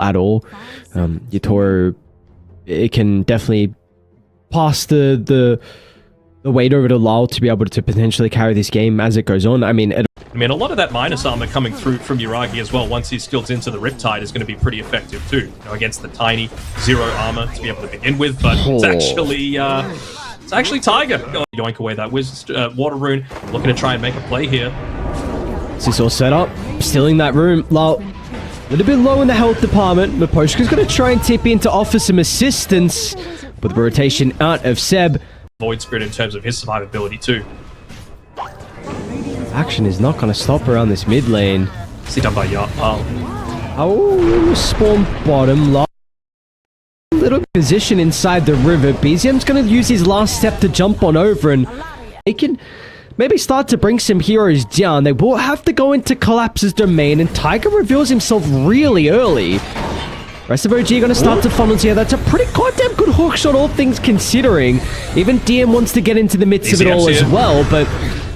at all. Yatoro, it can definitely pass the weight over to Larl to be able to potentially carry this game as it goes on. I mean, a lot of that minus armor coming through from Yuragi as well, once he skills into the Riptide, is going to be pretty effective too. You know, against the tiny 0 armor to be able to begin with, but it's actually Taiga yoink away that water rune, looking to try and make a play here. This is all set up, stealing that room. Larl, a little bit low in the health department. Miposhka's going to try and tip in to offer some assistance, with the rotation out of Seb. Void Spirit in terms of his survivability too. Action is not going to stop around this mid lane. See done by Larl. Oh, spawn bottom. Larl. Little position inside the river. BZM's going to use his last step to jump on over, and they can maybe start to bring some heroes down. They will have to go into Collapse's domain, and Taiga reveals himself really early. Rest of OG are going to start to funnel here. That's a pretty goddamn good hook shot, all things considering. Even DM wants to get into the midst of it all as well, but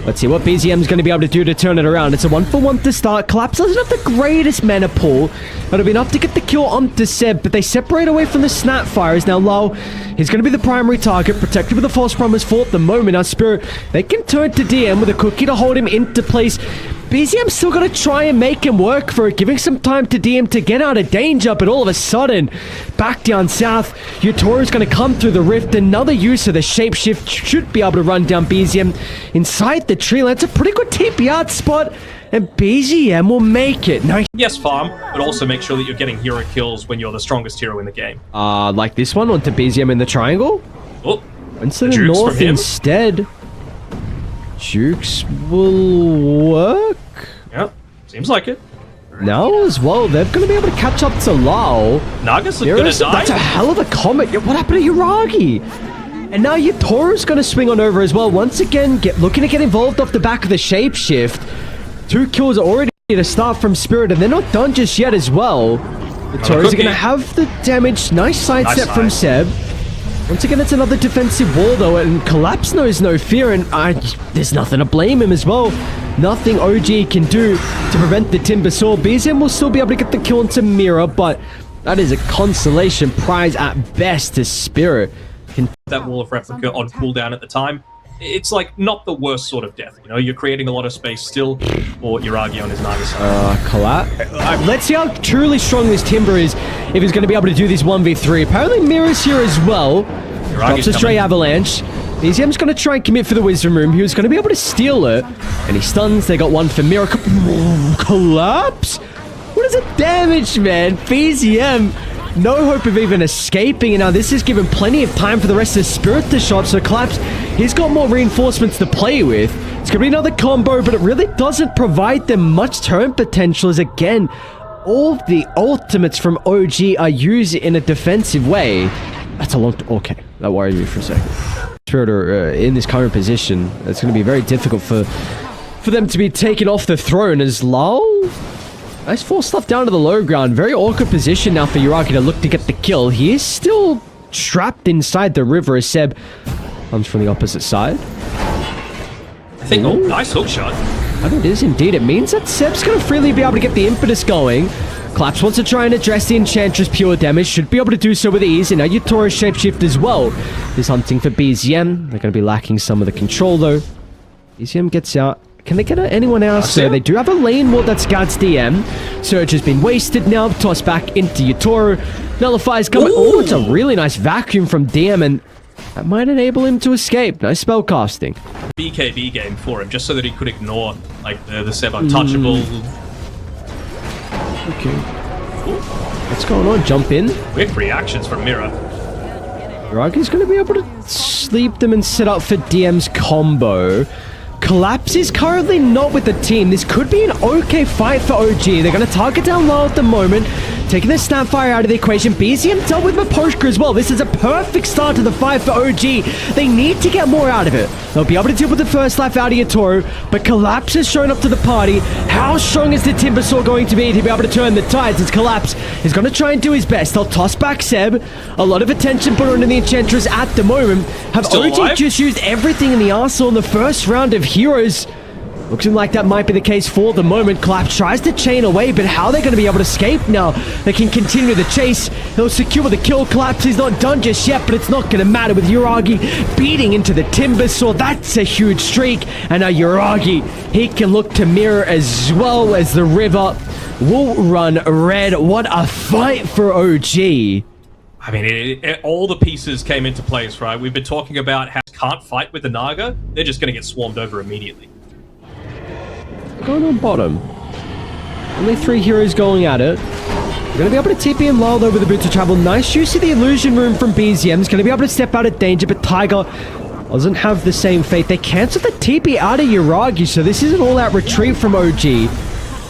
let's see what BZM's going to be able to do to turn it around. It's a 1-for-1 to start. Collapse doesn't have the greatest mana pool. That'll be enough to get the kill onto Seb, but they separate away from the Snapfires. Now, Larl, he's going to be the primary target, protected with a false promise for the moment. Now, Spirit, they can turn to DM with a cookie to hold him into place. BZM's still going to try and make him work for it, giving some time to DM to get out of danger, but all of a sudden, back down south, Yatoro's going to come through the rift. Another use of the shapeshift should be able to run down BZM inside the tree line. It's a pretty good TP out spot, and BZM will make it. No, yes, farm, but also make sure that you're getting hero kills when you're the strongest hero in the game. Like this one onto BZM in the triangle? Oh, into the north instead. Jukes will work? Yeah, seems like it. Now as well, they're going to be able to catch up to Larl. Naga's going to die. That's a hell of a comet. What happened to Yuragi? And now Yatoro's going to swing on over as well. Once again, looking to get involved off the back of the shapeshift. 2 kills already to start from Spirit, and they're not done just yet as well. Yatoro's going to have the damage. Nice sidestep from Seb. Once again, it's another defensive wall, though, and Collapse knows no fear, and there's nothing to blame him as well. Nothing OG can do to prevent the Timber Saw. BZM will still be able to get the kill into Mira, but that is a consolation prize at best to Spirit. That Wall of Replica on cooldown at the time, it's like not the worst sort of death. You know, you're creating a lot of space still for Yuragi on his Naga side. Collapse. Let's see how truly strong this Timber is if he's going to be able to do this 1v3. Apparently Mira's here as well. Drops a stray avalanche. BZM's going to try and commit for the Wisdom Room. He was going to be able to steal it, and he stuns. They got one for Mira. Collapse? What is the damage, man? BZM, no hope of even escaping, and now this is given plenty of time for the rest of Spirit to show up. So Collapse, he's got more reinforcements to play with. It's going to be another combo, but it really doesn't provide them much turn potential, as again, all the ultimates from OG are used in a defensive way. That's a long... Okay, that worried me for a second. Spirit are in this current position. It's going to be very difficult for them to be taken off the throne as Larl... Nice force stuff down to the low ground. Very awkward position now for Yuragi to look to get the kill. He is still trapped inside the river as Seb comes from the opposite side. I think, oh, nice hook shot. And it is indeed. It means that Seb's going to freely be able to get the impetus going. Collapse wants to try and address the Enchantress pure damage. Should be able to do so with ease. And now Yatoro's shapeshift as well is hunting for BZM. They're going to be lacking some of the control though. BZM gets out. Can they get anyone else? So they do have a lane ward that scouts DM. Surge has been wasted now. Tossed back into Yatoro. Nullifies coming. Oh, it's a really nice vacuum from DM, and that might enable him to escape. Nice spell casting. BKB game for him, just so that he could ignore like the Seb untouchable. Okay. What's going on? Jump in. Quick reactions from Mira. Yuragi's going to be able to sleep them and set up for DM's combo. Collapse is currently not with the team. This could be an okay fight for OG. They're going to target down low at the moment, taking the Snapfire out of the equation. BZM dealt with Miposhka as well. This is a perfect start to the fight for OG. They need to get more out of it. They'll be able to deal with the first life out of Yatoro, but Collapse has shown up to the party. How strong is the Timber Saw going to be able to turn the tides as Collapse is going to try and do his best? They'll toss back Seb. A lot of attention put on the Enchantress at the moment. Have OG just used everything in the arsenal in the first round of heroes? Looking like that might be the case for the moment. Collapse tries to chain away, but how are they going to be able to escape now? They can continue the chase. He'll secure the kill. Collapse is not done just yet, but it's not going to matter with Yuragi beating into the timber saw. That's a huge streak. And now Yuragi, he can look to Mira as well as the river will run red. What a fight for OG. I mean, all the pieces came into place, right? We've been talking about how can't fight with the Naga. They're just going to get swarmed over immediately. Going on bottom. Only 3 heroes going at it. We're going to be able to TP and Larl over the boots of travel. Nice use of the illusion room from BZM. Is going to be able to step out of danger, but Taiga doesn't have the same fate. They cancel the TP out of Yuragi, so this is an all-out retreat from OG. They're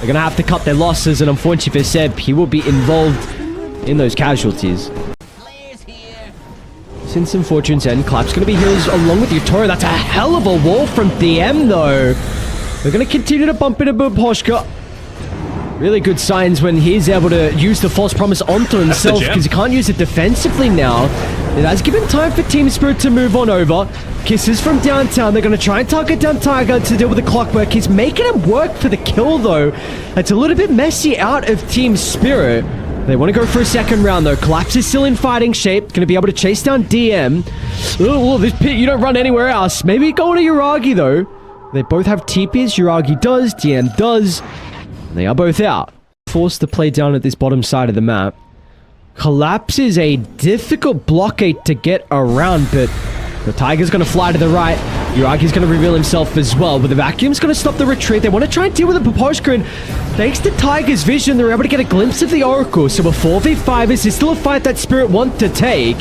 going to have to cut their losses, and unfortunately for Seb, he will be involved in those casualties. Since some Fortune's End, Clap's going to be heroes along with Yatoro. That's a hell of a wall from DM, though. They're going to continue to bump into Miposhka. Really good signs when he's able to use the false promise onto himself, because he can't use it defensively now. It has given time for Team Spirit to move on over. Kisses from downtown. They're going to try and target down Taiga to deal with the clockwork. He's making him work for the kill, though. It's a little bit messy out of Team Spirit. They want to go for a second round, though. Collapse is still in fighting shape. Going to be able to chase down DM. Oh, this pit, you don't run anywhere else. Maybe go to Yuragi, though. They both have TPs. Yuragi does. DM does. And they are both out. Forced to play down at this bottom side of the map. Collapse is a difficult blockade to get around, but the Tiger's going to fly to the right. Yuragi's going to reveal himself as well, but the vacuum's going to stop the retreat. They want to try and deal with the Miposhka, and thanks to Tiger's vision, they're able to get a glimpse of the Oracle. So a 4v5 is still a fight that Spirit want to take.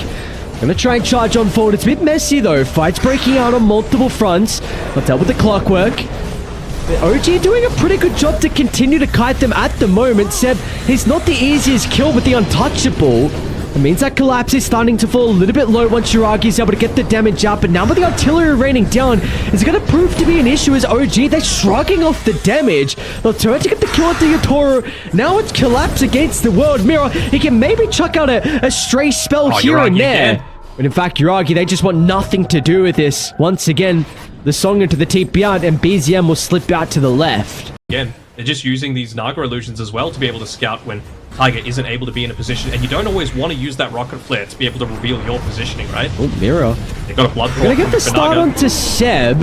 Gonna try and charge on forward. It's a bit messy though. Fights breaking out on multiple fronts. I'll deal with the clockwork. But OG doing a pretty good job to continue to kite them at the moment. Seb, he's not the easiest kill with the untouchable. It means that Collapse is starting to fall a little bit low once Yuragi is able to get the damage out. But now with the artillery raining down, it's going to prove to be an issue as OG, they're shrugging off the damage. They'll turn to get the kill onto Yatoro. Now it's Collapse against the world. Mira, he can maybe chuck out a stray spell here Yuragi and there. again. But in fact, Yuragi, they just want nothing to do with this. Once again, the song into the TP out, and BZM will slip out to the left. Again, they're just using these Naga illusions as well to be able to scout when Taiga isn't able to be in a position, and you don't always want to use that rocket flare to be able to reveal your positioning, right? Oh, Mira. They got a blood Gonna get the start onto Seb.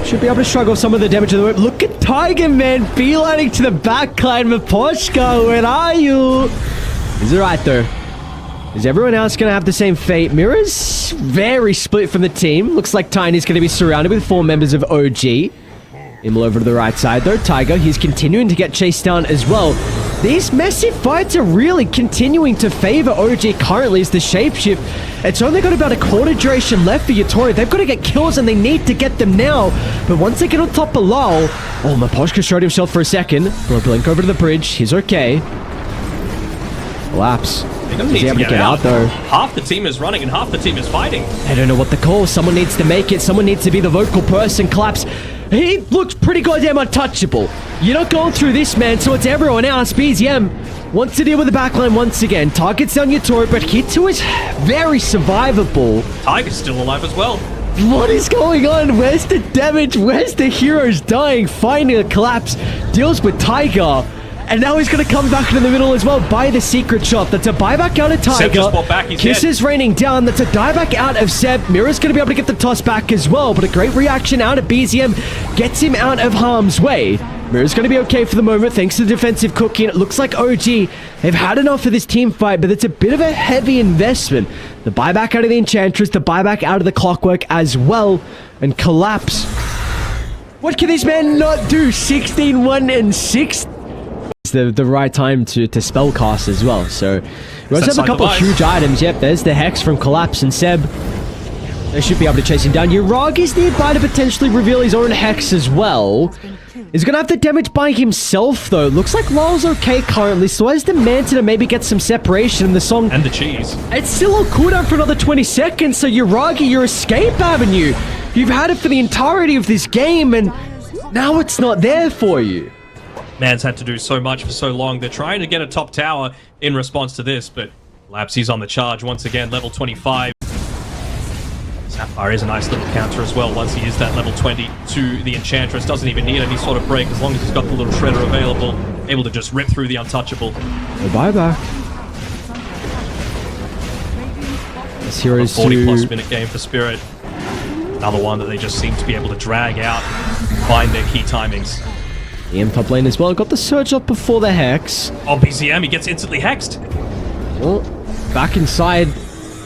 Should be able to shrug off some of the damage of the whip. Look at Taiga, man, beelining to the backline. Miposhka, where are you? Is it right, though? Is everyone else going to have the same fate? Mira's very split from the team. Looks like Tiny's going to be surrounded with 4 members of OG. Imel over to the right side, though. Taiga, he's continuing to get chased down as well. These messy fights are really continuing to favor OG currently as the shapeshift. It's only got about a quarter duration left for Yatoro. They've got to get kills, and they need to get them now. But once they get on top of Larl... Oh, Miposhka showed himself for a second. We'll blink over to the bridge. He's okay. Collapse. He's able to get out, though. Half the team is running and half the team is fighting. I don't know what to call. Someone needs to make it. Someone needs to be the vocal person. Collapse. He looks pretty goddamn untouchable. You're not going through this, man, so it's everyone else. BZM wants to deal with the backline once again. Targets down Yatoro, but Hitsu is very survivable. Tiger's still alive as well. What is going on? Where's the damage? Where's the heroes dying? Finding a Collapse. Deals with Taiga. And now he's going to come back into the middle as well. Buy the secret shot. That's a buyback out of Taiga. Seb just bought back. He's Kisses dead. raining down. That's a dieback out of Seb. Mira's going to be able to get the toss back as well. But a great reaction out of BZM gets him out of harm's way. Mira's going to be okay for the moment thanks to the defensive cooking. It looks like OG, they've had enough of this team fight, but it's a bit of a heavy investment. The buyback out of the Enchantress, the buyback out of the Clockwork as well. And Collapse. What can this man not do? 16, 1, and 6? The right time to spellcast as well. So we also have a couple of huge items. Yep, there's the Hex from Collapse and Seb. They should be able to chase him down. Yuragi's nearby to potentially reveal his own Hex as well. He's gonna have the damage by himself though. Looks like Larl's okay currently, so as the Manta to maybe get some separation in the song. And the cheese. It's still on cooldown for another 20 seconds, so Yuragi, your escape avenue. You've had it for the entirety of this game, and now it's not there for you. Man's had to do so much for so long. They're trying to get a top tower in response to this, but Lapsy's on the charge once again, level 25. He's Fire is a nice little counter as well once he is that level 20 to the Enchantress. Doesn't even need any sort of break as long as he's got the little shredder available, able to just rip through the untouchable. Bye-bye. This hero's 40-plus minute game for Spirit. Another one that they just seem to be able to drag out, find their key timings. BZM top lane as well. Got the surge up before the Hex. Oh, BZM, he gets instantly hexed. Well, back inside.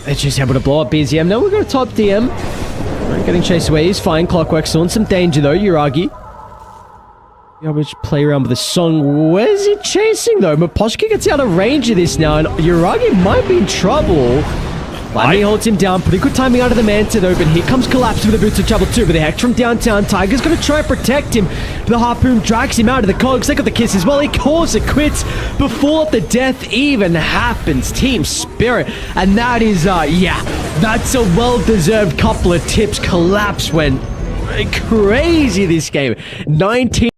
It's just able to blow up BZM. Now we're going to top DM. Right, getting chased away. He's fine. Clockwork's still in some danger though. Yuragi. Yuragi play around with the song. Where's he chasing though? Miposhka gets out of range of this now, and Yuragi might be in trouble. Lightning holds him down. Pretty good timing out of the Manta though, but here comes Collapse with the Boots of Trouble too. But the Hex from downtown. Taiga's going to try and protect him. The Harpoon drags him out of the cogs. They got the kiss as well. He calls it quits before the death even happens. Team Spirit. And that is, yeah, that's a well-deserved couple of tips. Collapse went crazy this game. 19.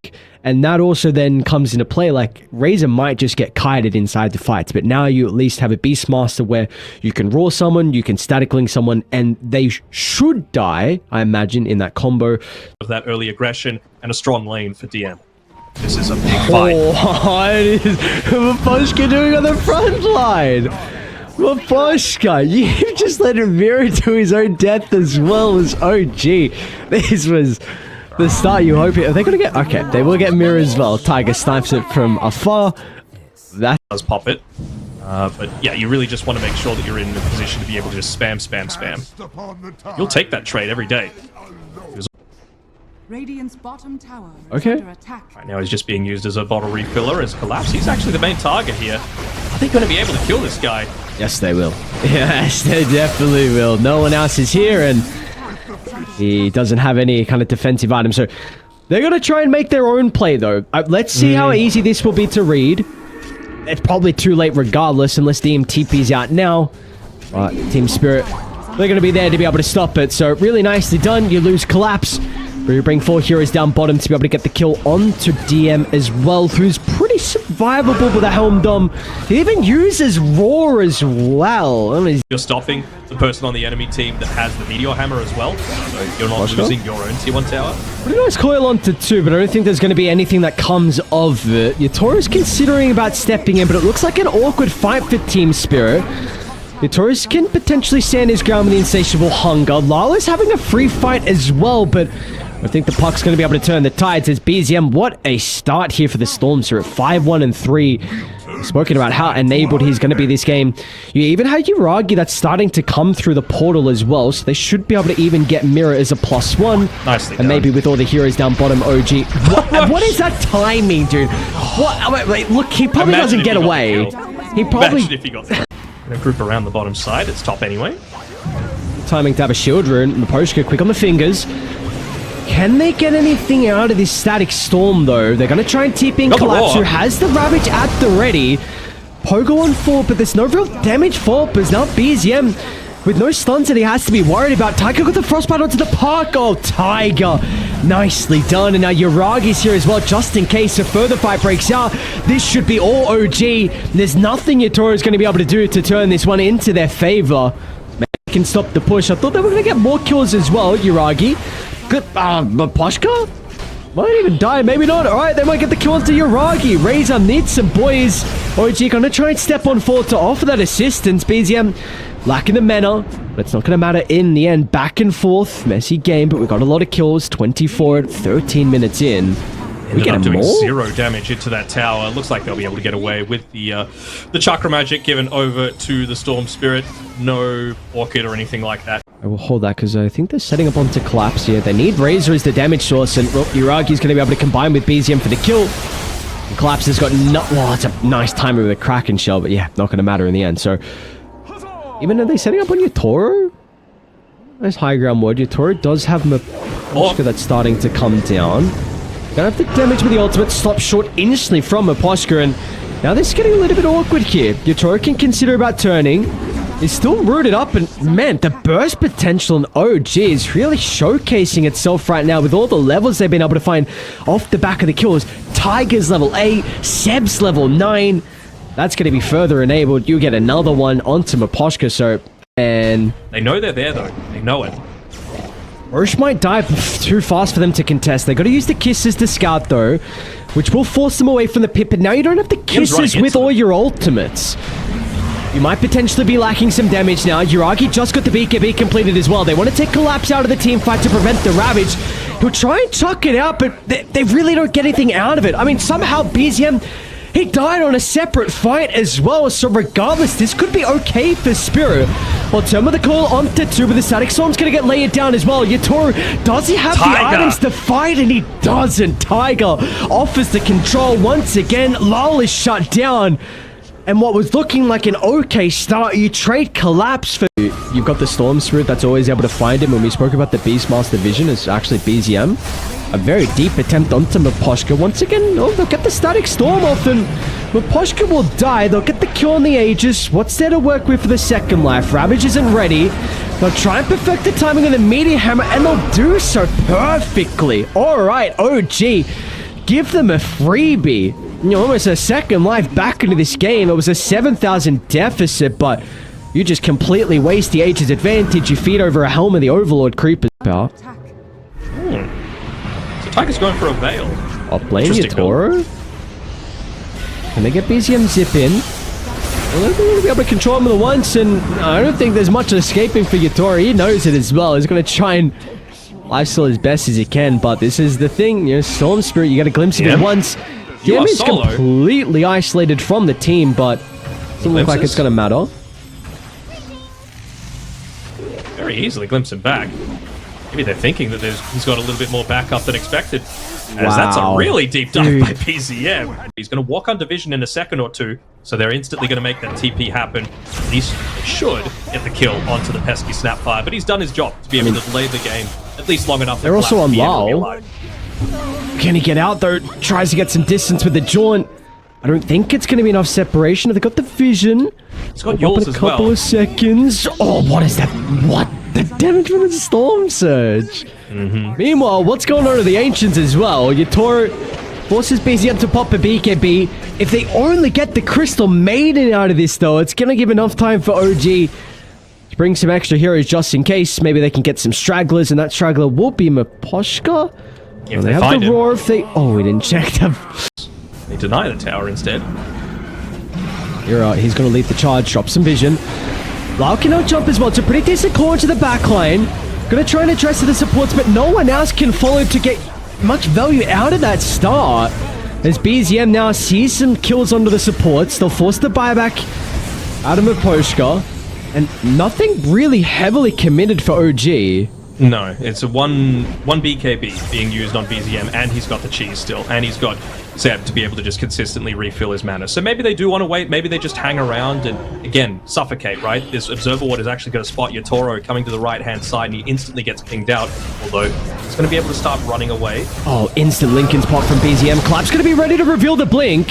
And that also then comes into play, like, Razor might just get kited inside the fights, but now you at least have a Beastmaster where you can raw someone, you can static link someone, and they should die, I imagine, in that combo. Of that early aggression and a strong lane for DM. This is a big fight. What is Miposhka doing on the front line? Miposhka, you've just let him Mira to his own death as well as OG. This was the start you hope it. Are they going to get? Okay, they will get Mira as well. Taiga snipes it from afar. That does pop it. But yeah, you really just want to make sure that you're in the position to be able to just spam, spam, spam. You'll take that trade every day. Radiant's bottom tower okay. under attack. Right now he's just being used as a bottle refiller as Collapse. He's actually the main target here. Are they going to be able to kill this guy? Yes, they will. Yes, they definitely will. No one else is here, and he doesn't have any kind of defensive item, so they're going to try and make their own play, though. Let's see how easy this will be to read. It's probably too late regardless, unless DM TP's out now. Team Spirit, they're going to be there to be able to stop it, so really nicely done. You lose Collapse, but you bring 4 heroes down bottom to be able to get the kill onto DM as well, who's pretty survivable with a Helm Dom. He even uses Roar as well. You're stopping the person on the enemy team that has the Meteor Hammer as well, so you're not losing your own tier 1 tower. Pretty nice coil onto 2, but I don't think there's going to be anything that comes of it. Yatoro's considering about stepping in, but it looks like an awkward fight for Team Spirit. Yatoro can potentially stand his ground with the insatiable hunger. Larl is having a free fight as well, but I think the puck's going to be able to turn the tides as BZM. What a start here for the Storm. So at 5-1 and 3. We've spoken about how enabled he's going to be this game. You even have Yuragi that's starting to come through the portal as well. So they should be able to even get Mira as a +1. Nicely and done. Maybe with all the heroes down bottom, OG. What is that timing, dude? What? Wait, look, he probably doesn't get away. He probably... Imagine if he got the group around the bottom side. It's top anyway. Timing to have a shield rune. Miposhka quick on the fingers. Can they get anything out of this static storm, though? They're going to try and TP in Collapse, who has the Ravage at the ready. Pogo on 4, but there's no real damage for it. But now BZM with no stuns that he has to be worried about. Taiga got the Frostbite onto the park. Oh, Taiga. Nicely done. And now Yuragi's here as well, just in case a further fight breaks out. This should be all OG. There's nothing Yatoro is going to be able to do to turn this one into their favor. They can stop the push. I thought they were going to get more kills as well, Yuragi. Good, Miposhka? Might even die, maybe not. Alright, they might get the kill onto Yuragi. Razor needs some boys. OG gonna try and step on forward to offer that assistance. BZM lacking the mana, but it's not gonna matter in the end. Back and forth, messy game, but we got a lot of kills. 24 at 13 minutes in. We get doing more? 0 damage into that tower. Looks like they'll be able to get away with the Chakra Magic given over to the Storm Spirit. No Orchid or anything like that. I will hold that because I think they're setting up onto Collapse here. They need Razor as the damage source, and Yuragi's going to be able to combine with BZM for the kill. And Collapse has got no... Well, it's a nice timing with a Kraken shell, but yeah, not going to matter in the end. So, even are they setting up on Yatoro? Nice high ground word. Yatoro does have Miposhka that's starting to come down. Gonna have to damage with the ultimate, stop short instantly from Miposhka, and now this is getting a little bit awkward here. Yatoro can consider about turning. He's still rooted up, and man, the burst potential in OG is really showcasing itself right now with all the levels they've been able to find off the back of the kills. Tiger's level 8, Seb's level 9. That's going to be further enabled. You get another one onto Miposhka, so... And they know they're there, though. They know it. Roche might die too fast for them to contest. They got to use the kisses to scout though, which will force them away from the pit. But now you don't have the kisses with all your ultimates. You might potentially be lacking some damage now. Yuragi just got the BKB completed as well. They want to take Collapse out of the team fight to prevent the Ravage. He'll try and chuck it out, but they really don't get anything out of it. I mean, somehow BZM, he died on a separate fight as well. So regardless, this could be okay for Spirit. Well, turn with the call onto 2, but the Static Storm's going to get laid down as well. Yatoro, does he have the items to fight? And he doesn't. Taiga offers the control once again. Larl is shut down. And what was looking like an okay start, you trade Collapse for... You've got the Storm Spirit that's always able to find him. When we spoke about the Beastmaster Vision, it's actually BZM. A very deep attempt onto Miposhka. Once again, oh, they'll get the Static Storm off and Miposhka will die. They'll get the kill on the Aegis. What's there to work with for the second life? Ravage isn't ready. They'll try and perfect the timing of the Meteor Hammer and they'll do so perfectly. Alright, OG. Give them a freebie. You know, almost a second life back into this game. It was a 7,000 deficit, but you just completely waste the Aegis advantage. You feed over a Helm of the Overlord Creeper's power. So Taiga's going for a Veil. Off lane Yatoro. Can they get BZM zip in? Well, they're going to be able to control him with the once, and I don't think there's much escaping for Yatoro. He knows it as well. He's going to try and lifesteal as best as he can, but this is the thing. You know, Storm Spirit, you get a glimpse of it once. Game is completely isolated from the team, but doesn't look like it's going to matter. Very easily glimpse him back. Maybe they're thinking that he's got a little bit more backup than expected. As that's a really deep dive by PZM. He's going to walk on division in a second or two, so they're instantly going to make that TP happen. At least they should get the kill onto the pesky Snapfire, but he's done his job to be able to delay the game at least long enough. They're also on Larl. Can he get out though? Tries to get some distance with the jaunt. I don't think it's going to be enough separation. They've got the vision. It's got yours as well. A couple of seconds. Oh, what is that? What? The damage from the Storm Surge. Meanwhile, what's going on to the Ancients as well? Yatoro forces BZM to pop a BKB. If they only get the Crystal Maiden out of this though, it's going to give enough time for OG to bring some extra heroes just in case. Maybe they can get some stragglers, and that straggler will be Miposhka. If they have the roar if they... Oh, we didn't check them. They deny the tower instead. Mira, he's going to lead the charge, drop some vision. Larl can out jump as well. It's a pretty decent core into the backline. Going to try and address the supports, but no one else can follow to get much value out of that start. As BZM now sees some kills onto the supports, they'll force the buyback out of Miposhka. And nothing really heavily committed for OG. No, it's a one BKB being used on BZM, and he's got the cheese still, and he's got Zeb to be able to just consistently refill his mana. So maybe they do want to wait, maybe they just hang around and, again, suffocate, right? This Observer Ward is actually going to spot Yatoro coming to the right-hand side, and he instantly gets pinged out, although he's going to be able to start running away. Oh, instant Lincoln's pop from BZM. Clap's going to be ready to reveal the blink.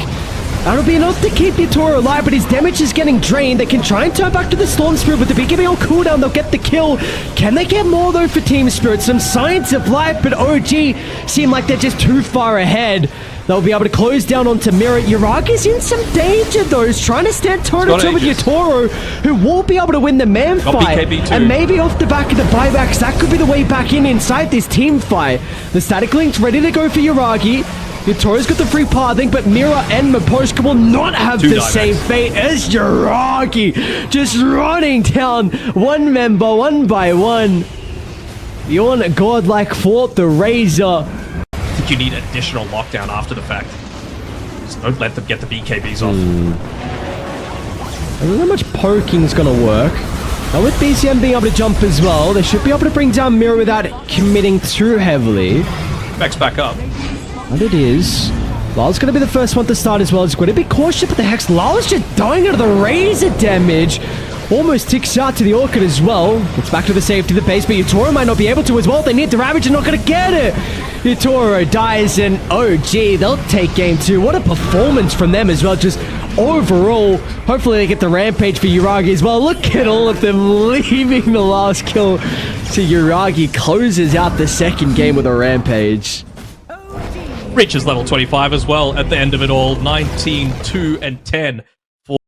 That'll be enough to keep Yatoro alive, but his damage is getting drained. They can try and turn back to the Storm Spirit with the BKB on cooldown. They'll get the kill. Can they get more, though, for Team Spirit? Some signs of life, but OG seem like they're just too far ahead. They'll be able to close down onto Mira. Yuragi's in some danger, though. He's trying to stand toe-to-toe with Yatoro, who will be able to win the man fight. And maybe off the back of the buybacks, that could be the way back inside this team fight. The Static Link's ready to go for Yuragi. Yatoro's got the free pathing, but Mira and Miposhka will not have the same fate as Yuragi. Just running down one member, one by one. Beyond godlike fought the Razor. I think you need additional lockdown after the fact. Just don't let them get the BKBs off. I don't know how much poking's going to work. Now with BZM being able to jump as well, they should be able to bring down Mira without committing too heavily. Backs back up. And it is. Larl's going to be the first one to start as well. He's going to be cautious, but the Hex. Larl's just dying out of the Razor damage. Almost ticks out to the Orchid as well. Gets back to the safety of the base, but Yatoro might not be able to as well. They need the Ravage and not going to get it. Yatoro dies, and oh gee, they'll take game 2. What a performance from them as well. Just overall, hopefully they get the Rampage for Yuragi as well. Look at all of them leaving the last kill to Yuragi. Closes out the second game with a Rampage. Reaches level 25 as well at the end of it all. 19, 2, and 10.